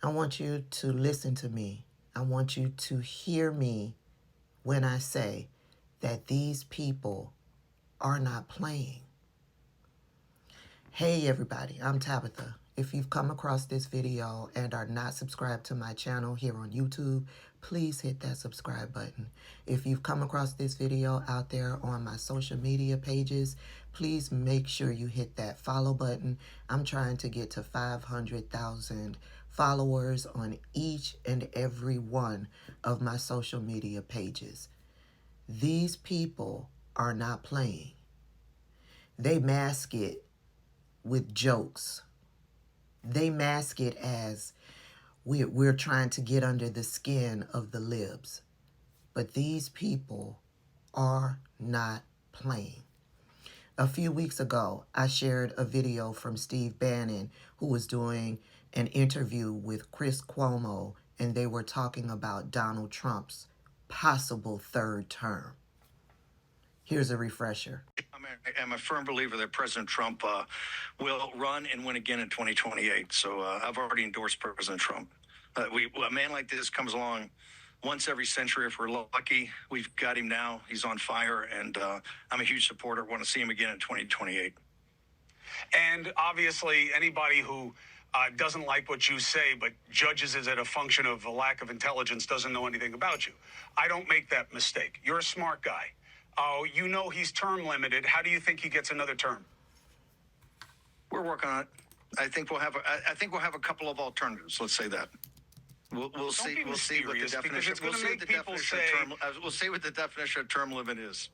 I want you to listen to me. I want you to hear me when I say that these people are not playing. Hey everybody, I'm Tabitha. If you've come across this video and are not subscribed to my channel here on YouTube, please hit that subscribe button. If you've come across this video out there on my social media pages, please make sure you hit that follow button. I'm trying to get to 500,000 followers on each and every one of my social media pages. These people are not playing. They mask it with jokes. They mask it as we're trying to get under the skin of the libs. But these people are not playing. A few weeks ago, I shared a video from Steve Bannon, who was doing an interview with Chris Cuomo, and they were talking about Donald Trump's possible third term. Here's a refresher. I'm a firm believer that President Trump will run and win again in 2028. So I've already endorsed President Trump. A man like this comes along once every century if we're lucky. We've got him now. He's on fire, and I'm a huge supporter. Want to see him again in 2028. And obviously, anybody who doesn't like what you say but judges it as a function of a lack of intelligence doesn't know anything about you. I don't make that mistake. You're a smart guy. You know he's term limited. How do you think he gets another term? We're working on it. I think we'll have a couple of alternatives. Let's say that. We'll see. We'll see what the definition. We'll see what the definition of term limit is.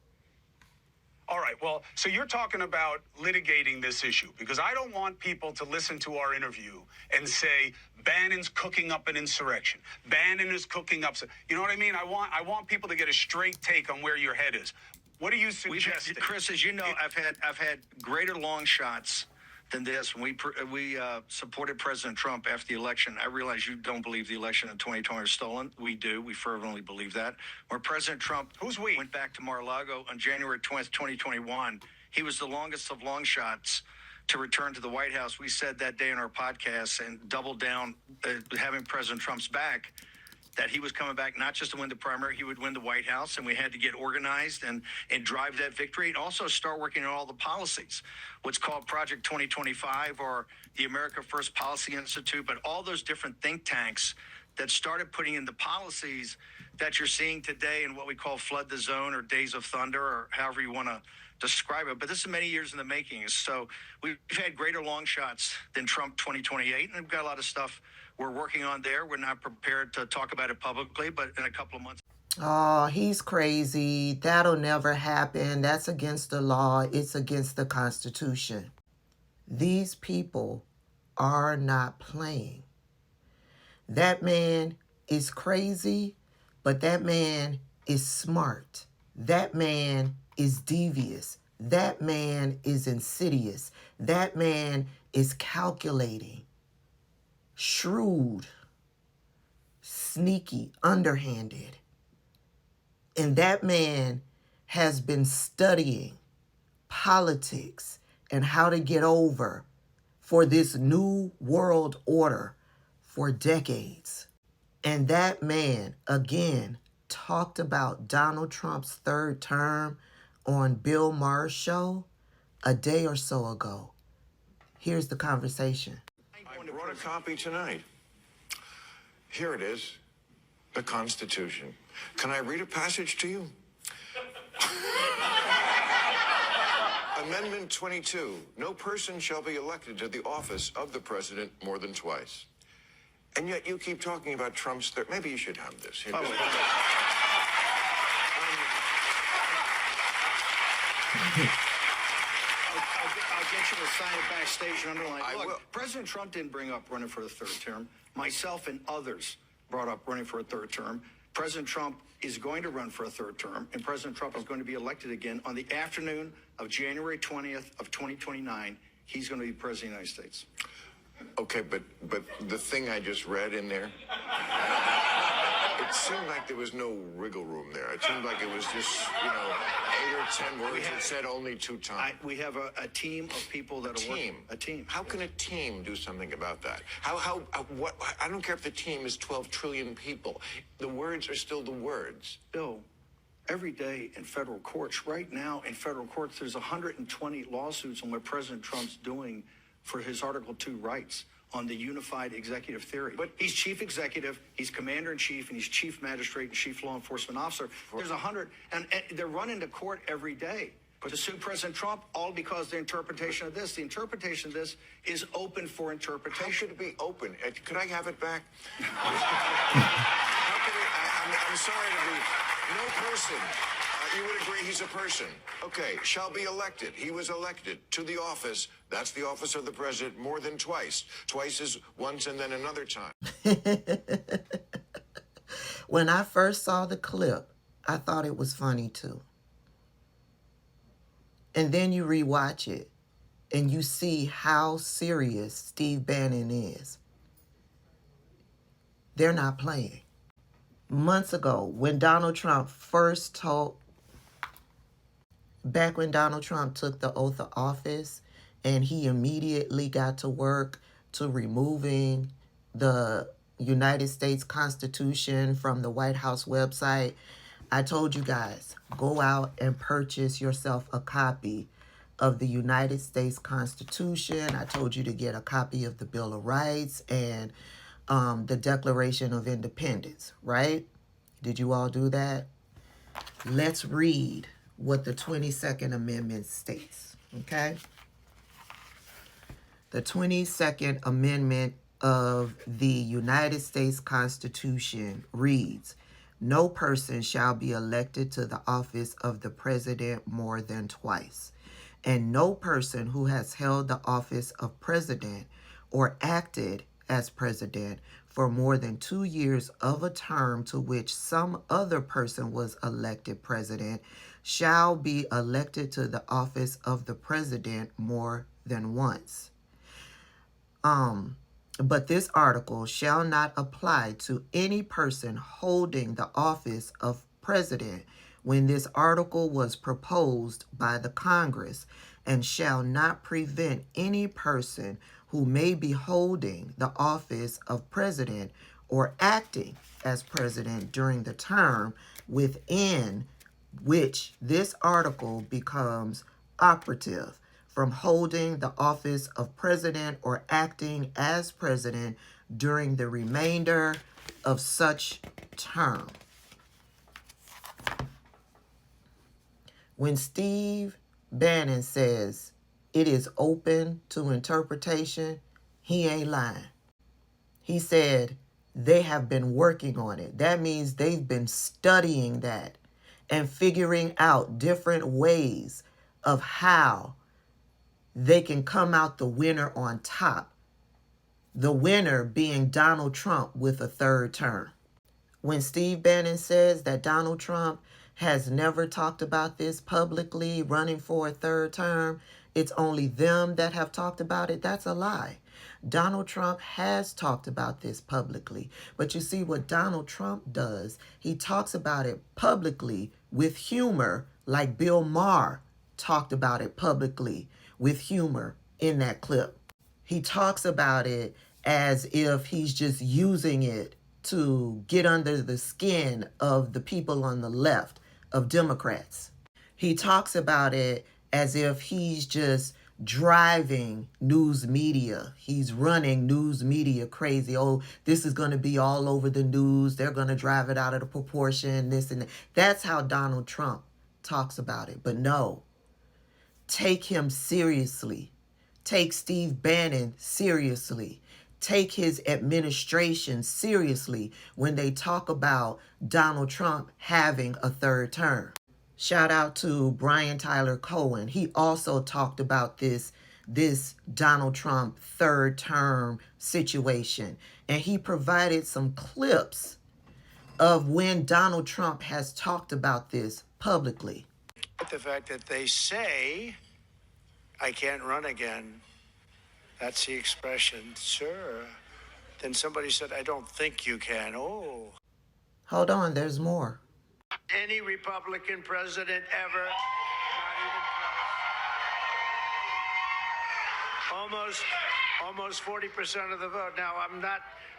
All right. Well, so you're talking about litigating this issue, because I don't want people to listen to our interview and say Bannon's cooking up an insurrection. Bannon is cooking up. You know what I mean? I want people to get a straight take on where your head is. What are you suggesting? Chris, as you know, I've had greater long shots than this. When we supported President Trump after the election, I realize you don't believe the election in 2020 was stolen. We do. We fervently believe that. When President Trump went back to Mar-a-Lago on January 20th, 2021, he was the longest of long shots to return to the White House. We said that day in our podcast and doubled down, having President Trump's back, that he was coming back not just to win the primary, he would win the White House, and we had to get organized and drive that victory, and also start working on all the policies, what's called Project 2025 or the America First Policy Institute, but all those different think tanks that started putting in the policies that you're seeing today in what we call Flood the Zone or Days of Thunder, or however you want to describe it. But this is many years in the making. So we've had greater long shots than Trump 2028, and we've got a lot of stuff we're working on there. We're not prepared to talk about it publicly, but in a couple of months. Oh, he's crazy. That'll never happen. That's against the law. It's against the Constitution. These people are not playing. That man is crazy, but that man is smart. That man is devious. That man is insidious. That man is calculating, shrewd, sneaky, underhanded. And that man has been studying politics and how to get over for this new world order for decades. And that man, again, talked about Donald Trump's third term on Bill Maher's show a day or so ago. Here's the conversation. I brought a copy tonight. Here it is, the Constitution. Can I read a passage to you? Amendment 22. No person shall be elected to the office of the president more than twice. And yet you keep talking about Trump's third. Maybe you should have this. I'll get you to sign it backstage and underline. Look, President Trump didn't bring up running for a third term. Myself and others brought up running for a third term. President Trump is going to run for a third term, and President Trump is going to be elected again on the afternoon of January 20th of 2029. He's going to be president of the United States. Okay, but the thing I just read in there, seemed like there was no wriggle room there. It seemed like it was just, 8 or 10 words that said only 2 times. We have a team of people that are working. A team. How can a team do something about that? What? I don't care if the team is 12 trillion people. The words are still the words. Bill, every day in federal courts, right now in federal courts, there's 120 lawsuits on what President Trump's doing for his Article 2 rights on the unified executive theory. But he's chief executive, he's commander in chief, and he's chief magistrate and chief law enforcement officer. There's 100, and they're running to court every day to sue President Trump, all because the interpretation of this. The interpretation of this is open for interpretation. How should it be open? Could I have it back? How can it, I'm sorry to be, no person. You would agree he's a person. Okay, shall be elected. He was elected to the office. That's the office of the president more than twice. Twice is once and then another time. When I first saw the clip, I thought it was funny too. And then you rewatch it and you see how serious Steve Bannon is. They're not playing. Months ago, when Donald Trump back when Donald Trump took the oath of office and he immediately got to work to removing the United States Constitution from the White House website, I told you guys, go out and purchase yourself a copy of the United States Constitution. I told you to get a copy of the Bill of Rights and the Declaration of Independence, right? Did you all do that? Let's read what the 22nd Amendment states, okay? The 22nd Amendment of the United States Constitution reads, "No person shall be elected to the office of the president more than twice, and no person who has held the office of president or acted as president for more than 2 years of a term to which some other person was elected president shall be elected to the office of the president more than once." But this article shall not apply to any person holding the office of president when this article was proposed by the Congress, and shall not prevent any person who may be holding the office of president or acting as president during the term within which this article becomes operative from holding the office of president or acting as president during the remainder of such term. When Steve Bannon says it is open to interpretation, he ain't lying. He said they have been working on it. That means they've been studying that and figuring out different ways of how they can come out the winner on top. The winner being Donald Trump with a third term. When Steve Bannon says that Donald Trump has never talked about this publicly, running for a third term, it's only them that have talked about it, that's a lie. Donald Trump has talked about this publicly. But you see what Donald Trump does, he talks about it publicly with humor, like Bill Maher talked about it publicly with humor in that clip. He talks about it as if he's just using it to get under the skin of the people on the left, of Democrats. He talks about it as if he's just driving news media. He's running news media crazy. Oh, this is going to be all over the news. They're going to drive it out of the proportion, this and that. That's how Donald Trump talks about it. But no, take him seriously. Take Steve Bannon seriously. Take his administration seriously when they talk about Donald Trump having a third term. Shout out to Brian Tyler Cohen. He also talked about this Donald Trump third term situation. And he provided some clips of when Donald Trump has talked about this publicly. The fact that they say, I can't run again. That's the expression, sir. Then somebody said, I don't think you can. Oh. Hold on, there's more. Any Republican president ever, not even close. Almost 40% of the vote. Now,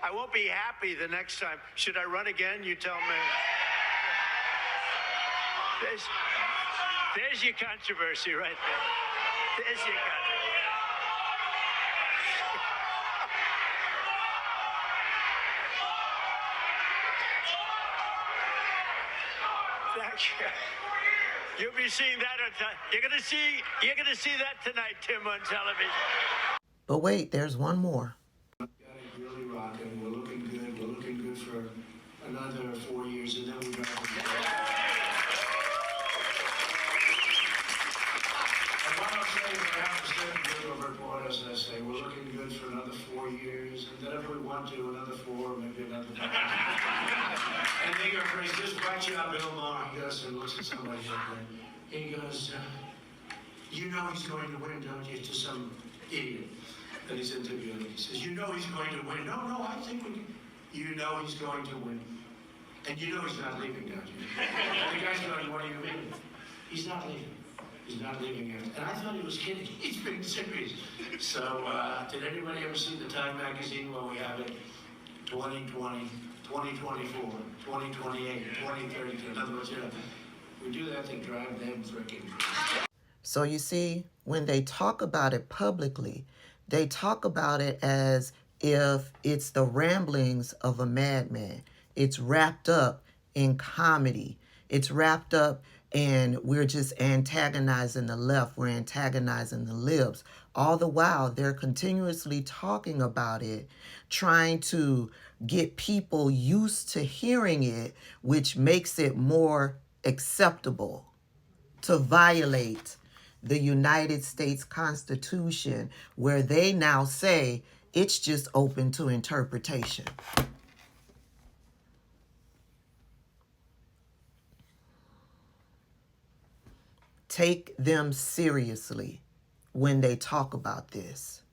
I won't be happy the next time. Should I run again? You tell me. There's your controversy right there. There's your controversy. Thank you. You'll be seeing that you're gonna see that tonight, Tim, on television. But wait, there's one more. Really rocking. We're looking good. We're looking good for another 4 years, and then we drive again. And what I'll say is I have to say to the reporters, I say, we're looking good for another 4 years, and then if we want to, another 4, maybe another 5. And they go crazy. Just watch out, Bill Maher. He goes and looks at somebody like that. He goes, you know he's going to win, don't you? To some idiot that he's interviewing. He says, you know he's going to win. No, I think we can. You know he's going to win. And you know he's not leaving, don't you? And the guy's going, what do you mean? He's not leaving. He's not leaving yet. And I thought he was kidding. He's being serious. So, did anybody ever see the Time magazine where we have it 2020, 2024, 2028, 2032? In other words, you know, we do that to drive them freaking crazy. So you see, when they talk about it publicly, they talk about it as if it's the ramblings of a madman. It's wrapped up in comedy. It's wrapped up and we're just antagonizing the left. We're antagonizing the libs. All the while, they're continuously talking about it, trying to get people used to hearing it, which makes it more acceptable to violate the United States Constitution, where they now say it's just open to interpretation. Take them seriously when they talk about this.